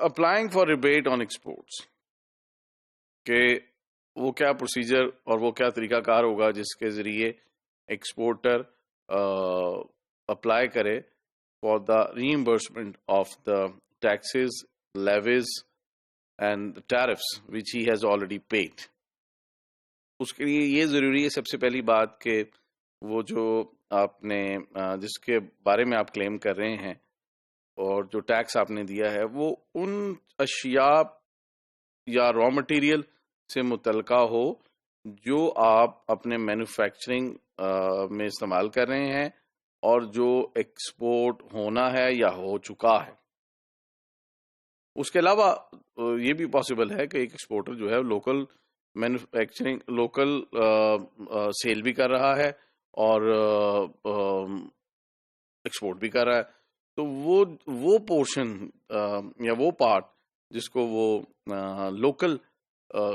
Applying for rebate on exports کہ وہ کیا پروسیجر اور وہ کیا طریقہ کار ہوگا جس کے ذریعے ایکسپورٹر اپلائی کرے for the reimbursement of the taxes levies and tariffs which he has already paid. اس کے لیے یہ ضروری ہے سب سے پہلی بات کہ وہ جو آپ نے جس کے بارے میں آپ کلیم کر رہے ہیں اور جو ٹیکس آپ نے دیا ہے وہ ان اشیاء یا را مٹیریل سے متعلقہ ہو جو آپ اپنے مینوفیکچرنگ میں استعمال کر رہے ہیں اور جو ایکسپورٹ ہونا ہے یا ہو چکا ہے. اس کے علاوہ یہ بھی پاسبل ہے کہ ایک ایکسپورٹر جو ہے لوکل مینوفیکچرنگ لوکل سیل بھی کر رہا ہے اور ایکسپورٹ بھی کر رہا ہے. تو وہ پورشن یا وہ پارٹ جس کو وہ لوکل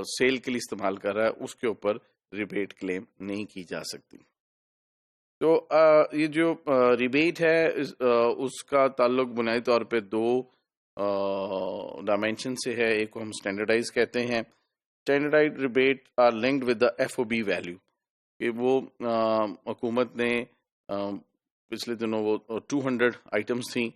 سیل کے لیے استعمال کر رہا ہے اس کے اوپر ریبیٹ کلیم نہیں کی جا سکتی. تو یہ جو ریبیٹ ہے اس کا تعلق بنیادی طور پہ دو ڈائمینشن سے ہے. ایک کو ہم اسٹینڈرڈائز کہتے ہیں. Standardize rebate are linked with the FOB value کہ وہ حکومت نے پچھلے دنوں وہ 200 آئٹمس تھیں,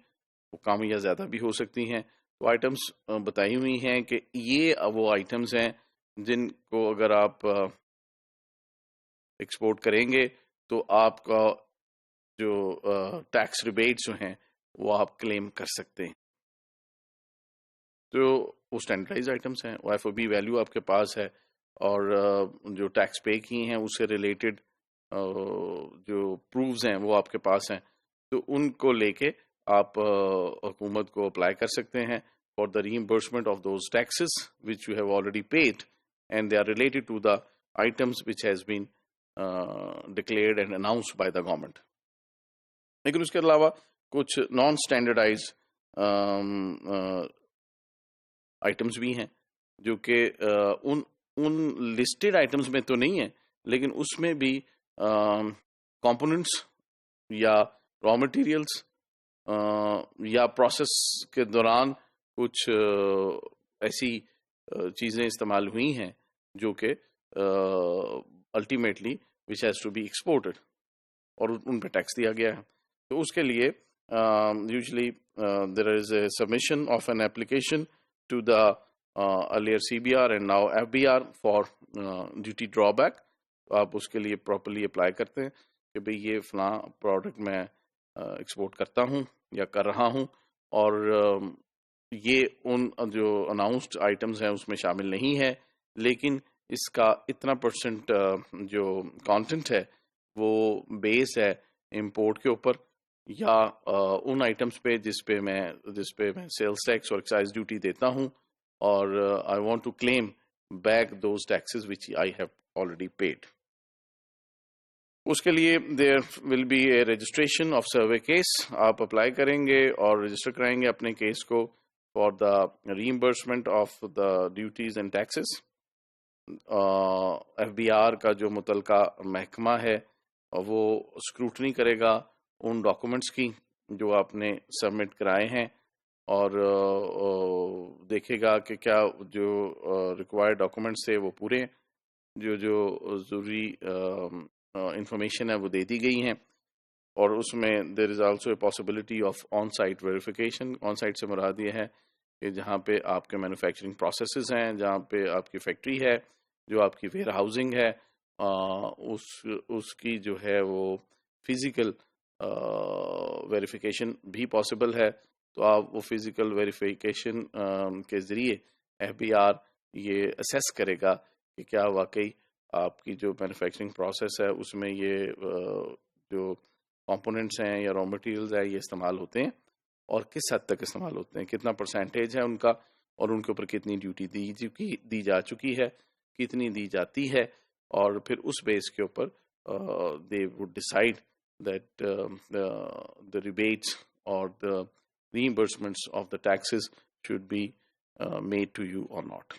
وہ کم یا زیادہ بھی ہو سکتی ہیں. تو آئٹمس بتائی ہوئی ہیں کہ یہ وہ آئٹمس ہیں جن کو اگر آپ ایکسپورٹ کریں گے تو آپ کا جو ٹیکس ریبیٹس جو ہیں وہ آپ کلیم کر سکتے ہیں. تو وہ اسٹینڈرڈائز آئٹمس ہیں, وہ FOB ویلیو آپ کے پاس ہے اور جو ٹیکس پے کی ہیں اس سے ریلیٹڈ جو پروفز ہیں وہ آپ کے پاس ہیں. تو ان کو لے کے آپ حکومت کو اپلائی کر سکتے ہیں for the reimbursement of those taxes which you have already paid and they are related to the items which has been declared and announced by the government. لیکن اس کے علاوہ کچھ نان اسٹینڈرڈائز آئٹمس بھی ہیں جو کہ ان لسٹڈ آئٹمس میں تو نہیں ہیں لیکن اس میں بھی کمپوننٹس یا را مٹیریلس یا پروسیس کے دوران کچھ ایسی چیزیں استعمال ہوئی ہیں جو کہ ultimately which has to be exported اور ان پہ ٹیکس دیا گیا ہے. تو اس کے لیے usually there is a submission of an application to the earlier CBR and now FBR for duty drawback. آپ اس کے لیے پراپرلی اپلائی کرتے ہیں کہ بھئی یہ فلاں پروڈکٹ میں ایکسپورٹ کرتا ہوں یا کر رہا ہوں اور یہ ان جو اناؤنسڈ آئٹمز ہیں اس میں شامل نہیں ہے لیکن اس کا اتنا پرسنٹ جو کانٹینٹ ہے وہ بیس ہے امپورٹ کے اوپر یا ان آئٹمس پہ جس پہ میں سیلز ٹیکس اور ایکسائز ڈیوٹی دیتا ہوں اور I want to claim back those taxes which I have already paid. اس کے لیے there will be a registration of survey case. آپ اپلائی کریں گے اور رجسٹر کرائیں گے اپنے کیس کو for the reimbursement of the duties and taxes. FBR کا جو متعلقہ محکمہ ہے وہ اسکروٹنی کرے گا ان ڈاکومنٹس کی جو آپ نے سبمٹ کرائے ہیں اور دیکھے گا کہ کیا جو ریکوائرڈ ڈاکومنٹس تھے وہ پورے جو ضروری انفارمیشن ہے وہ دے دی گئی ہیں. اور اس میں there is also a possibility of on site verification. On site سے مراد یہ ہے کہ جہاں پہ آپ کے مینوفیکچرنگ پروسیسز ہیں, جہاں پہ آپ کی فیکٹری ہے, جو آپ کی ویئر ہاؤسنگ ہے, اس کی جو ہے وہ فزیکل ویریفیکیشن بھی پاسبل ہے. تو آپ وہ فزیکل ویریفیکیشن کے ذریعے FBR یہ اسیس کرے گا کہ کیا واقعی آپ کی جو مینوفیکچرنگ پروسیس ہے اس میں یہ جو کمپوننٹس ہیں یا را مٹیریلز ہیں یہ استعمال ہوتے ہیں اور کس حد تک استعمال ہوتے ہیں, کتنا پرسنٹیج ہے ان کا اور ان کے اوپر کتنی ڈیوٹی دی جا چکی ہے, کتنی دی جاتی ہے, اور پھر اس بیس کے اوپر they would decide that the rebates or the reimbursements of the taxes should be made to you or not.